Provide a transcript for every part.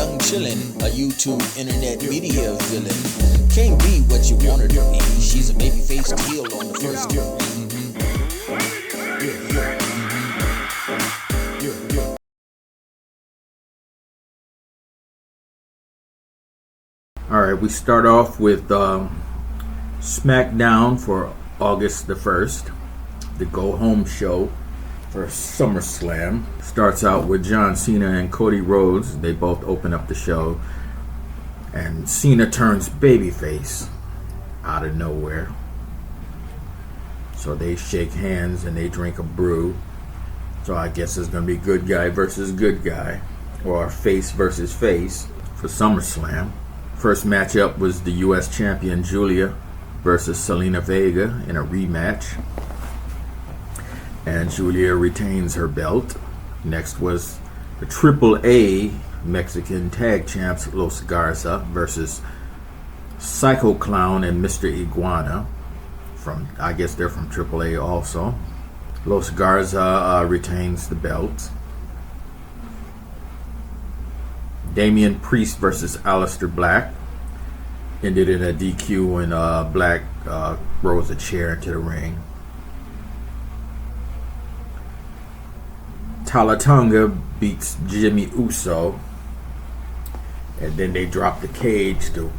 young chillin', a YouTube internet media villain. Can't be what you want her to be. She's a baby-faced heel on the first degree. Alright, we start off with SmackDown for August the 1st. The Go Home show for SummerSlam. Starts out with John Cena and Cody Rhodes. They both open up the show. And Cena turns babyface out of nowhere. So they shake hands and they drink a brew. So I guess it's going to be good guy versus good guy. Or face versus face for SummerSlam. First matchup was the U.S. champion Julia versus Selena Vega in a rematch. And Julia retains her belt. Next was the AAA Mexican tag champs Los Garza versus Psycho Clown and Mr. Iguana. I guess they're from AAA also. Los Garza retains the belt. Damian Priest versus Aleister Black ended in a DQ when Black throws a chair into the ring. Talatonga beats Jimmy Uso, and then they drop the cage to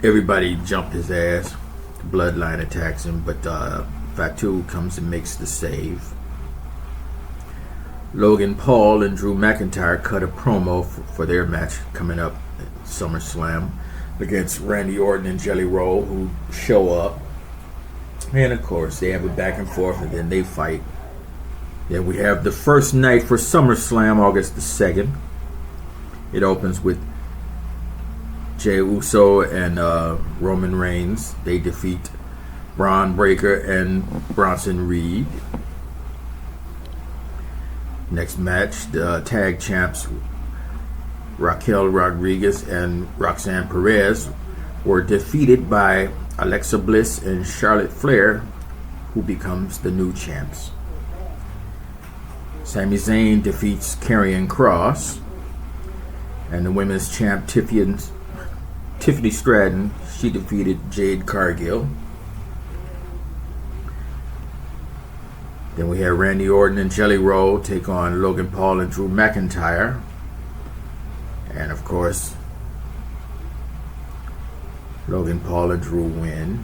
everybody jumped his ass. The Bloodline attacks him, but Fatu comes and makes the save. Logan Paul and Drew McIntyre cut a promo for their match coming up at SummerSlam against Randy Orton and Jelly Roll, who show up. And of course, they have a back and forth, and then they fight. Then we have the first night for SummerSlam, August the 2nd. It opens with Jey Uso and Roman Reigns. They defeat Braun Breaker and Bronson Reed. Next match, the tag champs Raquel Rodriguez and Roxanne Perez were defeated by Alexa Bliss and Charlotte Flair, who becomes the new champs. Sami Zayn defeats Karrion Kross, and the women's champ Tiffany Stratton, she defeated Jade Cargill. Then we had Randy Orton and Jelly Roll take on Logan Paul and Drew McIntyre. And of course, Logan Paul and Drew win.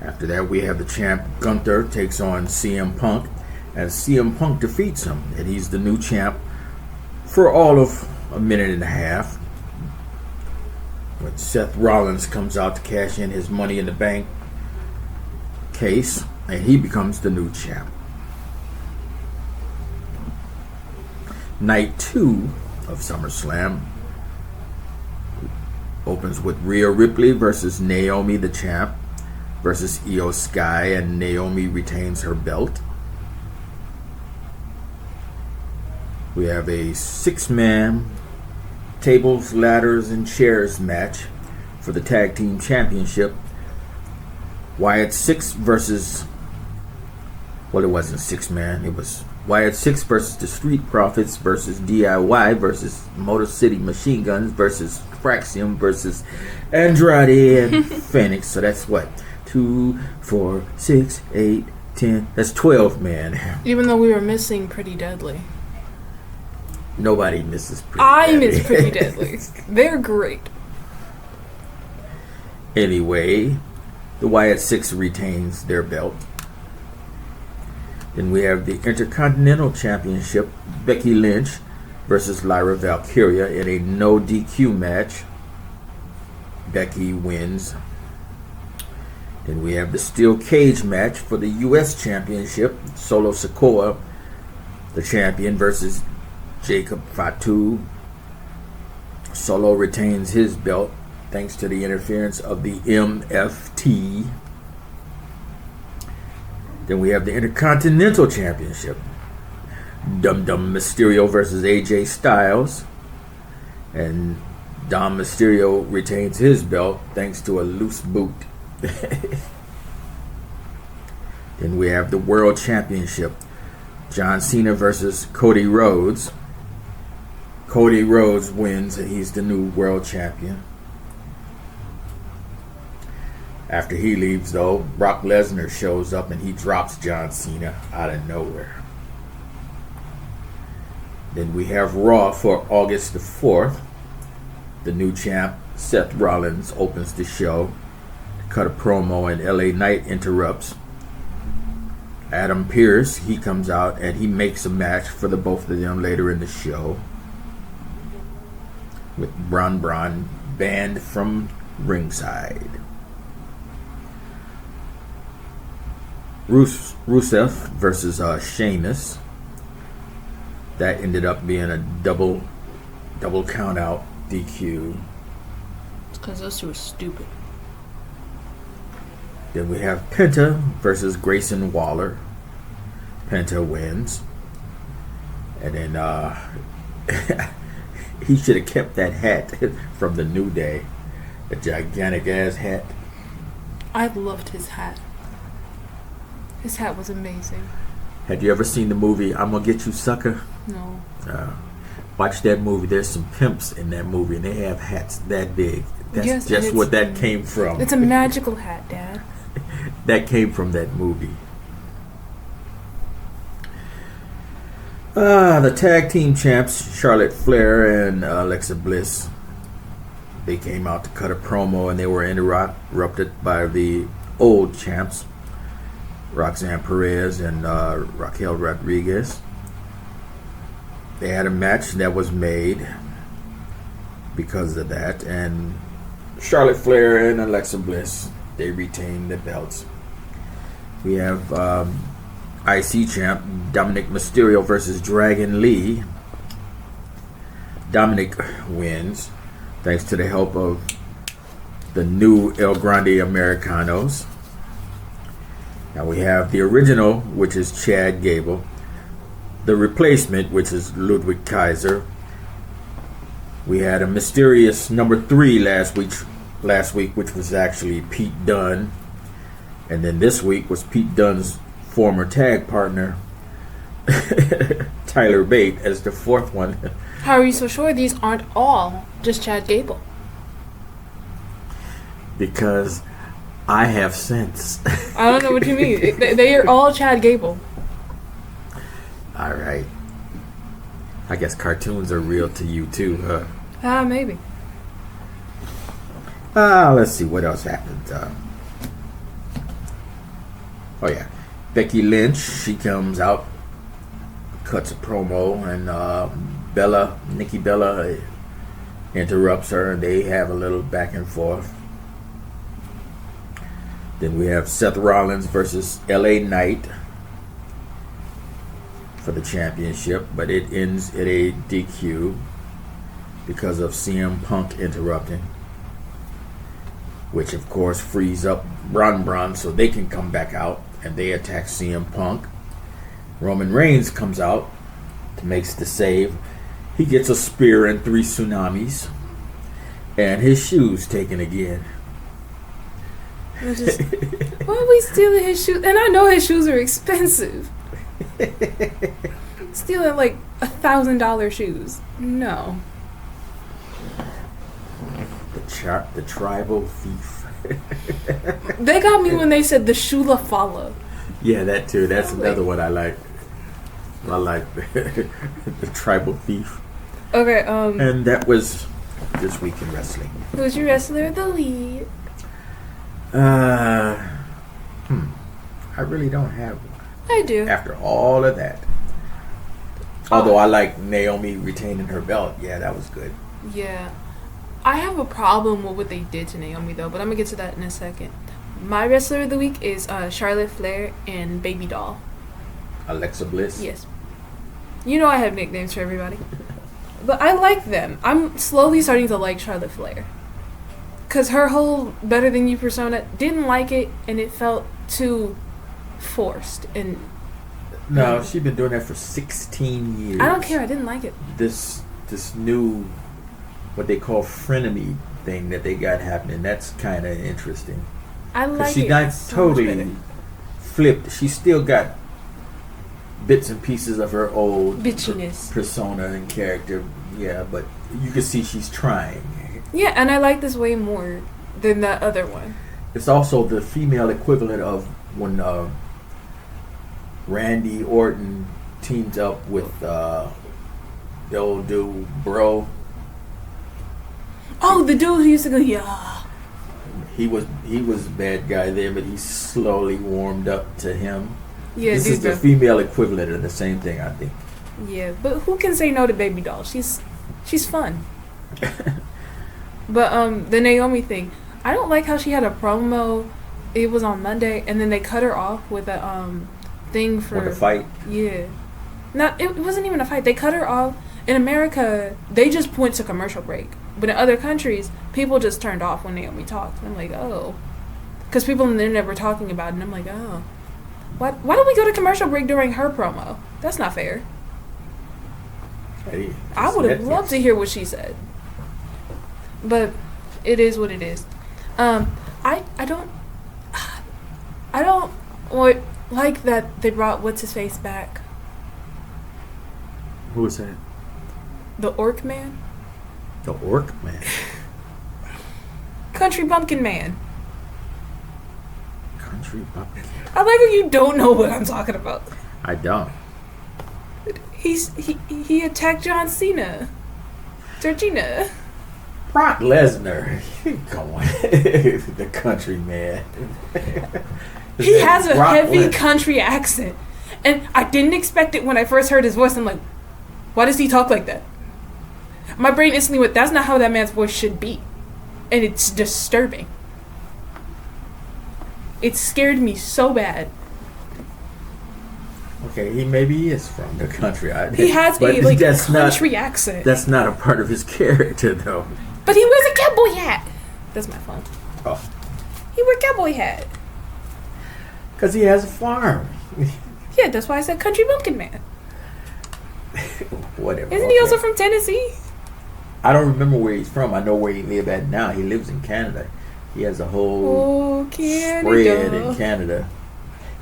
After that, we have the champ Gunther takes on CM Punk, as CM Punk defeats him, and he's the new champ for all of a minute and a half. When Seth Rollins comes out to cash in his Money in the Bank case, and he becomes the new champ. Night 2 of SummerSlam opens with Rhea Ripley versus Naomi the champ versus Io Sky, and Naomi retains her belt. We have a 6-man tables, ladders, and chairs match for the tag team championship. Wyatt 6 versus, well, it wasn't 6-man, it was Wyatt 6 versus the Street Profits versus DIY versus Motor City Machine Guns versus Fraxium versus Andrade and Phoenix. So that's what? 2, 4, 6, 8, 10. That's 12, man. Even though we were missing Pretty Deadly. Nobody misses Pretty I Deadly. miss Pretty Deadly. They're great. Anyway, the Wyatt 6 retains their belt. Then we have the Intercontinental Championship, Becky Lynch versus Lyra Valkyria in a no DQ match. Becky wins. Then we have the Steel Cage match for the U.S. Championship, Solo Sikoa, the champion, versus Jacob Fatu. Solo retains his belt thanks to the interference of the MFT. Then we have the Intercontinental Championship, Dum Dum Mysterio versus AJ Styles, and Dom Mysterio retains his belt thanks to a loose boot. Then we have the World Championship, John Cena versus Cody Rhodes. Cody Rhodes wins and he's the new world champion. After he leaves, though, Brock Lesnar shows up and he drops John Cena out of nowhere. Then we have Raw for August the 4th. The new champ, Seth Rollins, opens the show. Cut a promo and LA Knight interrupts. Adam Pearce, he comes out and he makes a match for the both of them later in the show. With Braun banned from ringside. Rusev versus Sheamus. That ended up being a double count out DQ. It's because those two are stupid. Then we have Penta versus Grayson Waller. Penta wins. And then he should have kept that hat from the New Day. A gigantic ass hat. I loved his hat. His hat was amazing. Had you ever seen the movie I'm Gonna Get You Sucker? No. Watch that movie. There's some pimps in that movie and they have hats that big. That's yes, just what that came from. It's a magical hat, Dad. That came from that movie. The tag team champs, Charlotte Flair and Alexa Bliss, they came out to cut a promo and they were interrupted by the old champs, Roxanne Perez and Raquel Rodriguez. They had a match that was made because of that, and Charlotte Flair and Alexa Bliss, they retained the belts. We have IC champ Dominic Mysterio versus Dragon Lee. Dominic wins thanks to the help of the new El Grande Americanos. Now we have the original, which is Chad Gable. The replacement, which is Ludwig Kaiser. We had a mysterious number 3 last week, which was actually Pete Dunne. And then this week was Pete Dunne's former tag partner, Tyler Bate, as the 4th one. How are you so sure these aren't all just Chad Gable? Because I have sense. I don't know what you mean. They are all Chad Gable. All right. I guess cartoons are real to you too, huh? Maybe. Let's see what else happened. Oh yeah, Becky Lynch, she comes out, cuts a promo, and Nikki Bella interrupts her, and they have a little back and forth. Then we have Seth Rollins versus LA Knight for the championship, but it ends at a DQ because of CM Punk interrupting, which of course frees up Braun so they can come back out and they attack CM Punk. Roman Reigns comes out to makes the save. He gets a spear and 3 tsunamis, and his shoes taken again. Why are we stealing his shoes? And I know his shoes are expensive. Stealing like $1,000 shoes. No. The tribal thief. They got me when they said the Shula Fala. Yeah, that too. That's another one I like. I like the tribal thief. Okay, and that was this week in wrestling. Who's your wrestler of the lead? I really don't have one. I do. After all of that. Although I like Naomi retaining her belt. Yeah, that was good. Yeah. I have a problem with what they did to Naomi, though, but I'm going to get to that in a second. My wrestler of the week is Charlotte Flair and Baby Doll. Alexa Bliss? Yes. You know I have nicknames for everybody. But I like them. I'm slowly starting to like Charlotte Flair. Because her whole Better Than You persona, didn't like it, and it felt too forced. And no, she's been doing that for 16 years. I don't care. I didn't like it. This new, what they call frenemy thing that they got happening, that's kind of interesting. I like it. She got totally flipped. She still got bits and pieces of her old bitchiness persona and character. Yeah, but you can see she's trying. Yeah, and I like this way more than that other one. It's also the female equivalent of when Randy Orton teamed up with the old dude, Bro. Oh, the dude who used to go, yeah. He was a bad guy there, but he slowly warmed up to him. Yeah, this is the female equivalent of the same thing, I think. Yeah, but who can say no to Baby Doll? She's fun. But the Naomi thing, I don't like how she had a promo. It was on Monday, and then they cut her off with a thing for a fight. Yeah, it wasn't even a fight. They cut her off. In America, they just went to commercial break, but in other countries, people just turned off when Naomi talked. And I'm like, oh, because people on the internet were talking about it, and I'm like, oh, why don't we go to commercial break during her promo? That's not fair. Hey, I would have loved to hear what she said. But it is what it is. I don't like that they brought what's his face back. Who is that? The Orc Man. The Orc Man. Country Bumpkin Man. Country Bumpkin. I like how you don't know what I'm talking about. I don't. He attacked John Cena. Georgina. Brock Lesnar. Come on. The country man. He has a Brock heavy Lesnar. country accent. And I didn't expect it when I first heard his voice. I'm like, why does he talk like that? My brain instantly went, that's not how that man's voice should be. And it's disturbing. It scared me so bad. Okay, he maybe is from the country. He has a country accent. That's not a part of his character, though. But he wears a cowboy hat. That's my phone. Oh. He wears a cowboy hat. Because he has a farm. Yeah, that's why I said Country Bumpkin Man. Whatever. Isn't he also from Tennessee? I don't remember where he's from. I know where he lives at now. He lives in Canada. He has a whole spread in Canada.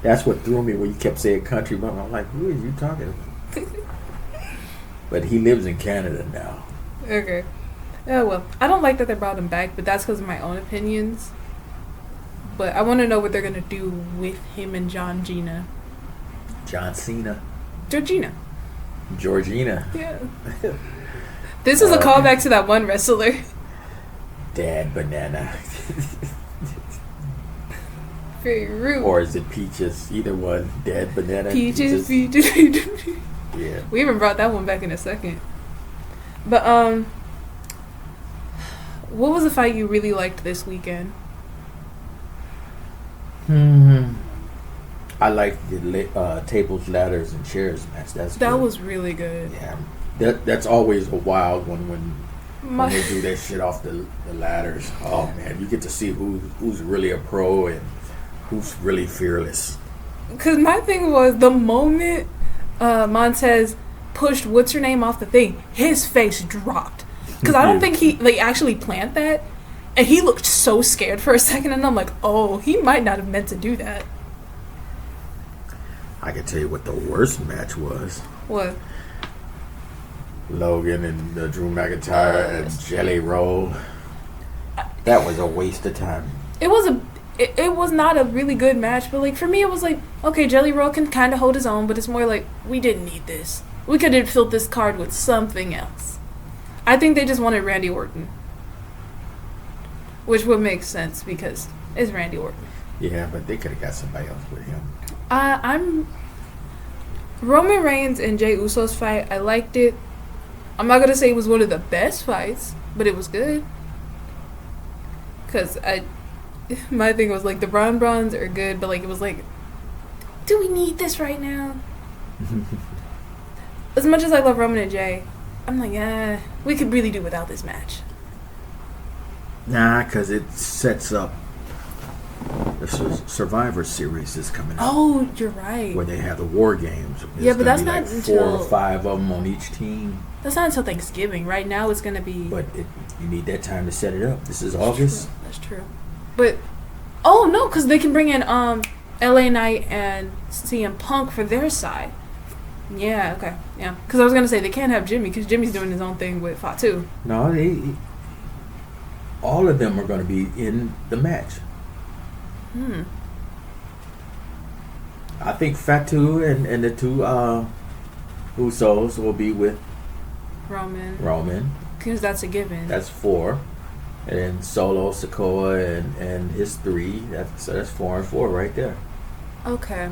That's what threw me when you kept saying country bumpkin. I'm like, who are you talking about? But he lives in Canada now. Okay. Oh, well. I don't like that they brought him back, but that's because of my own opinions. But I want to know what they're going to do with him and John Cena. John Cena. Georgina. Yeah. This is a callback to that one wrestler. Dad Banana. Very rude. Or is it Peaches? Either one. Dad Banana. Peaches. Yeah. We even brought that one back in a second. But, what was a fight you really liked this weekend? I liked the tables, ladders, and chairs match. That was really good. Yeah. That's always a wild one when they do that shit off the ladders. Oh, man. You get to see who's really a pro and who's really fearless. Because my thing was, the moment Montez pushed what's-her-name off the thing, his face dropped. Because I don't think he actually planned that. And he looked so scared for a second, and I'm like, oh, he might not have meant to do that. I can tell you what the worst match was. What? Logan and Drew McIntyre and Jelly Roll. That was a waste of time. It was not a really good match, but like for me it was like, okay, Jelly Roll can kind of hold his own, but it's more like, we didn't need this. We could have filled this card with something else. I think they just wanted Randy Orton. Which would make sense because it's Randy Orton. Yeah, but they could have got somebody else with him. Roman Reigns and Jey Uso's fight, I liked it. I'm not going to say it was one of the best fights, but it was good. Because my thing was like, the Braun Browns are good, but like it was like, do we need this right now? As much as I love Roman and Jey, I'm like, we could really do without this match. Nah, because it sets up the Survivor Series is coming up. Oh, you're right. Where they have the War Games. Yeah, but that's not like until 4 or 5 of them on each team. That's not until Thanksgiving. Right now it's going to be... But you need that time to set it up. This is August. That's true. But, oh no, because they can bring in LA Knight and CM Punk for their side. Yeah, okay. Yeah. Because I was going to say they can't have Jimmy because Jimmy's doing his own thing with Fatu. No, all of them are going to be in the match. I think Fatu and the two Usos will be with Roman. Because that's a given. That's 4. And then Solo, Sikoa, and his 3. That's 4 and 4 right there. Okay.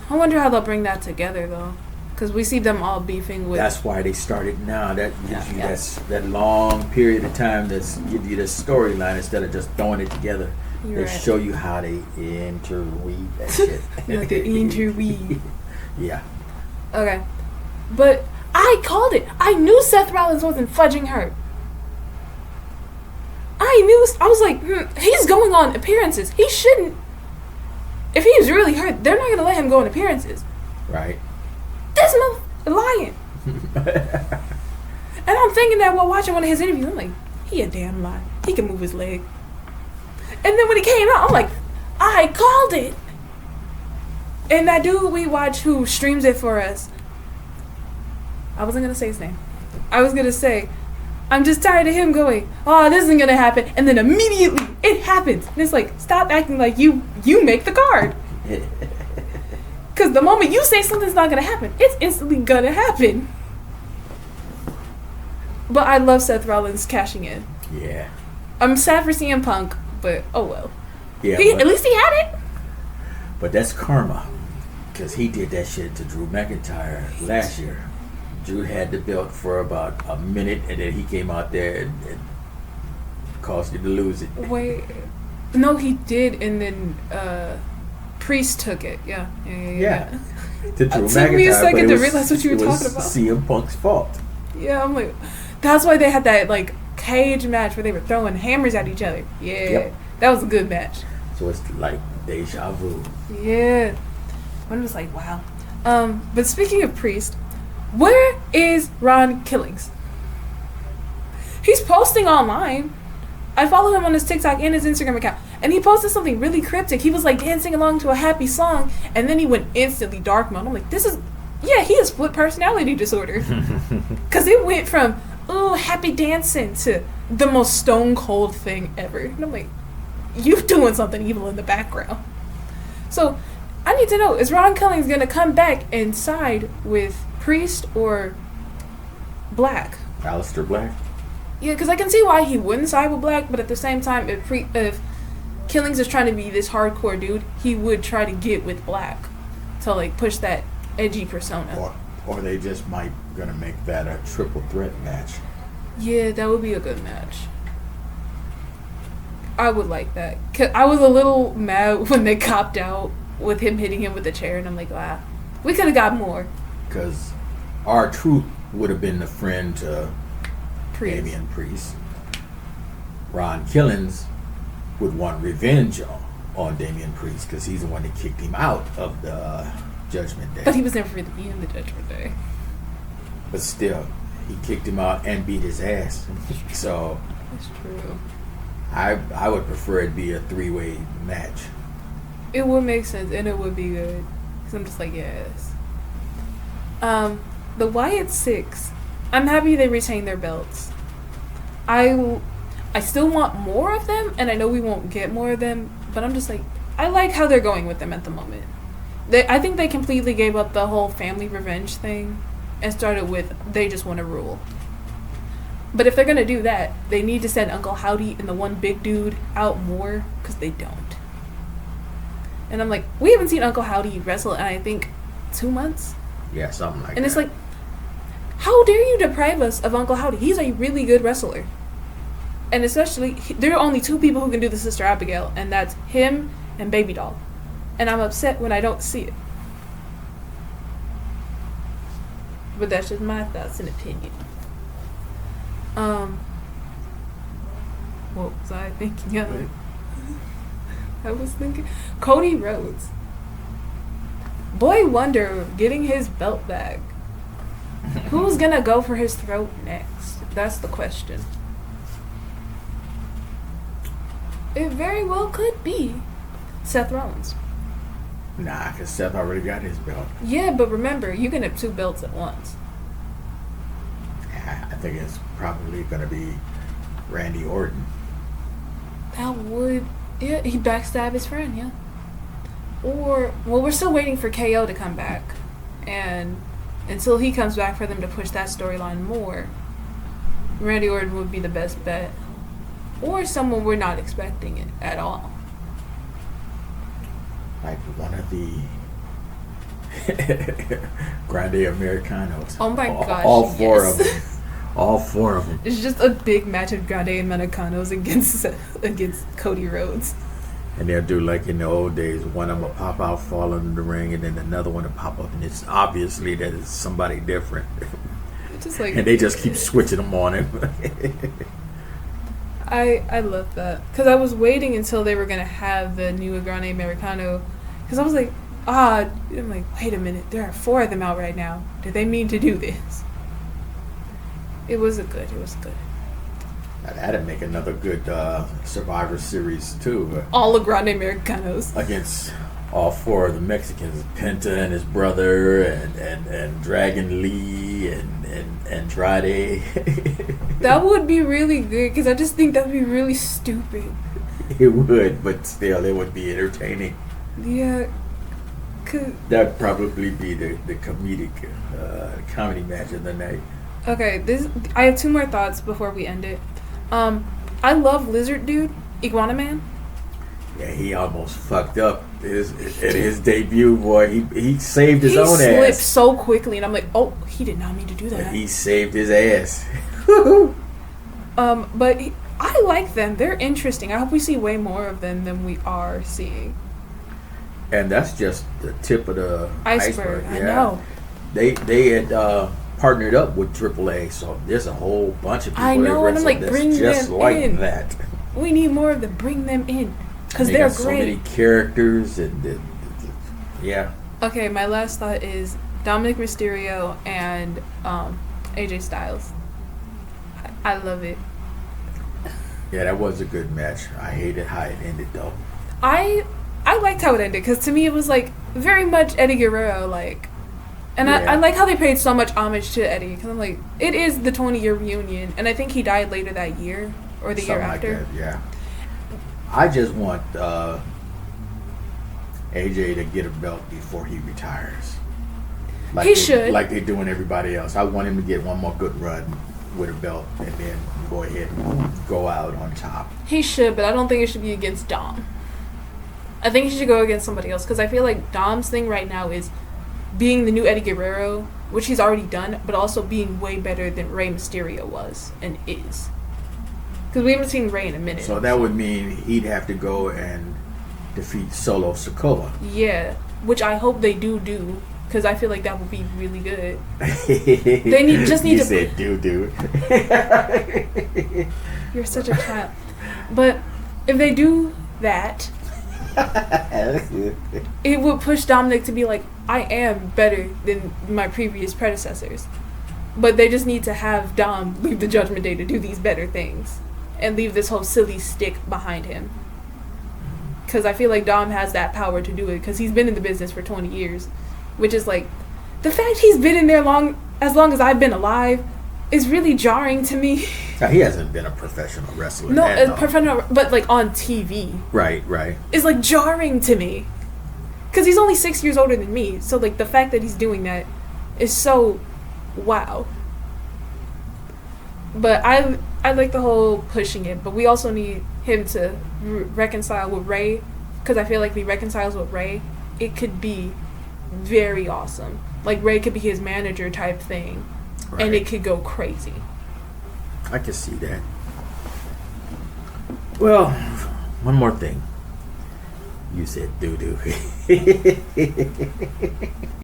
I wonder how they'll bring that together, though. Because we see them all beefing with... That's why they started now. That gives you that long period of time that's give you the storyline instead of just throwing it together. They show you how they interweave that shit. The interweave. Yeah. Okay. But I called it. I knew Seth Rollins wasn't fudging hurt. I was like, he's going on appearances. He shouldn't. If he was really hurt, they're not going to let him go on appearances. Right. This lying. And I'm thinking that while watching one of his interviews, I'm like, he a damn lie. He can move his leg. And then when he came out, I'm like, I called it. And that dude we watch who streams it for us, I wasn't going to say his name. I was going to say, I'm just tired of him going, oh, this isn't going to happen. And then immediately it happens. And it's like, stop acting like you make the card. Because the moment you say something's not going to happen, it's instantly going to happen. But I love Seth Rollins cashing in. Yeah. I'm sad for CM Punk, but oh well. Yeah. At least he had it. But that's karma. Because he did that shit to Drew McIntyre last year. Drew had the belt for about a minute, and then he came out there and caused you to lose it. Wait. No, he did, and then Priest took it. Yeah. To Drew McIntyre. It took me a second to realize what you were talking about. CM Punk's fault. Yeah, I'm like, that's why they had that like cage match where they were throwing hammers at each other. Yeah, yep. That was a good match. So it's like deja vu. Yeah, one was like, wow. But speaking of Priest, where is Ron Killings? He's posting online. I follow him on his TikTok and his Instagram account, and he posted something really cryptic. He was like dancing along to a happy song, and then he went instantly dark mode. I'm like, he has split personality disorder. Because it went from, oh, happy dancing to the most stone cold thing ever. And I'm like, you doing something evil in the background. So, I need to know, is Ron Killings going to come back and side with Priest or Black? Aleister Black? Yeah, because I can see why he wouldn't side with Black, but at the same time, if Killings is trying to be this hardcore dude, he would try to get with Black to, like, push that edgy persona. Or they just might gonna make that a triple threat match. Yeah, that would be a good match. I would like that. 'Cause I was a little mad when they copped out with him hitting him with the chair, and I'm like, wow, we could have got more. Because R-Truth would have been the friend to Damian Priest. Ron Killings would want revenge on Damian Priest because he's the one that kicked him out of the Judgment Day. But he was never really in the Judgment Day. But still, he kicked him out and beat his ass. So that's true. I would prefer it be a 3-way match. It would make sense and it would be good. Because I'm just like, yes. The Wyatt Six, I'm happy they retained their belts. I still want more of them, and I know we won't get more of them, but I'm just like, I like how they're going with them at the moment. I think they completely gave up the whole family revenge thing and started with they just want to rule. But if they're going to do that, they need to send Uncle Howdy and the one big dude out more, because they don't. And I'm like, we haven't seen Uncle Howdy wrestle in, I think, 2 months? Yeah, something like that. And it's like, how dare you deprive us of Uncle Howdy? He's a really good wrestler. And especially, there are only 2 people who can do the Sister Abigail, and that's him and Baby Doll. And I'm upset when I don't see it. But that's just my thoughts and opinion. What was I thinking of? I was thinking Cody Rhodes. Boy Wonder getting his belt back. Who's gonna go for his throat next? That's the question. It very well could be Seth Rollins. Nah, because Seth already got his belt. Yeah, but remember, you can have 2 belts at once. I think it's probably going to be Randy Orton. That would... Yeah, he backstabbed his friend, yeah. Or... Well, we're still waiting for KO to come back. And until he comes back for them to push that storyline more, Randy Orton would be the best bet. Or someone we're not expecting it at all. Like one of the Grande Americanos. Oh my gosh, all four yes. of them. All 4 of them. It's just a big match of Grande Americanos against Cody Rhodes. And they'll do like in the old days, one of them will pop out, fall into the ring, and then another one will pop up, and it's obviously that it's somebody different. Just like, and they just keep switching them on him. I love that. Because I was waiting until they were going to have the new Grande Americano. Because I was like, I'm like, wait a minute, there are 4 of them out right now. Did they mean to do this? It was good. Now, that'd make another good Survivor Series too. All the Grande Americanos. Against all 4 of the Mexicans. Penta and his brother, and Dragon Lee, and Andrade. That would be really good, because I just think that would be really stupid. It would, but still, it would be entertaining. Yeah. That'd probably be the comedy match of the night. Okay, I have 2 more thoughts before we end it. I love Lizard Dude, Iguana Man. Yeah, he almost fucked up at his debut, boy. He saved his own ass. He slipped so quickly, and I'm like, oh, he did not mean to do that. But he saved his ass. But I like them. They're interesting. I hope we see way more of them than we are seeing. And that's just the tip of the iceberg. I know. They had partnered up with AAA, so there's a whole bunch of people. I know, and I'm like, bring just them like in. that. We need more of them. Bring them in, because they're got great. So many characters, and yeah. Okay, my last thought is Dominic Mysterio and AJ Styles. I love it. Yeah, that was a good match. I hated how it ended, though. I liked how it ended, because to me it was like very much Eddie Guerrero like. And I like how they paid so much homage to Eddie, because I'm like, it is the 20-year reunion, and I think he died later that year, or the year after. Like that, yeah. I just want AJ to get a belt before he retires. He should. Like they're doing everybody else. I want him to get one more good run with a belt, and then go ahead and go out on top. He should, but I don't think it should be against Dom. I think he should go against somebody else, because I feel like Dom's thing right now is being the new Eddie Guerrero, which he's already done, but also being way better than Rey Mysterio was and is. Because we haven't seen Rey in a minute. So that would mean he'd have to go and defeat Solo Sikoa. Yeah, which I hope they do, because I feel like that would be really good. They just need you to... said do. You're such a child. But if they do that, it would push Dominic to be like, I am better than my previous predecessors. But they just need to have Dom leave the Judgment Day to do these better things. And leave this whole silly stick behind him. Because I feel like Dom has that power to do it. Because he's been in the business for 20 years. Which is like, the fact he's been in there as long as I've been alive is really jarring to me. Now, he hasn't been a professional wrestler. No, professional, but like on TV. Right. Is like jarring to me. Because he's only 6 years older than me. So like the fact that he's doing that is so wow. But I like the whole pushing it. But we also need him to reconcile with Rey. Because I feel like if he reconciles with Rey, it could be very awesome. Like Rey could be his manager type thing. Right. And it could go crazy. I can see that. Well, one more thing. You said doo-doo.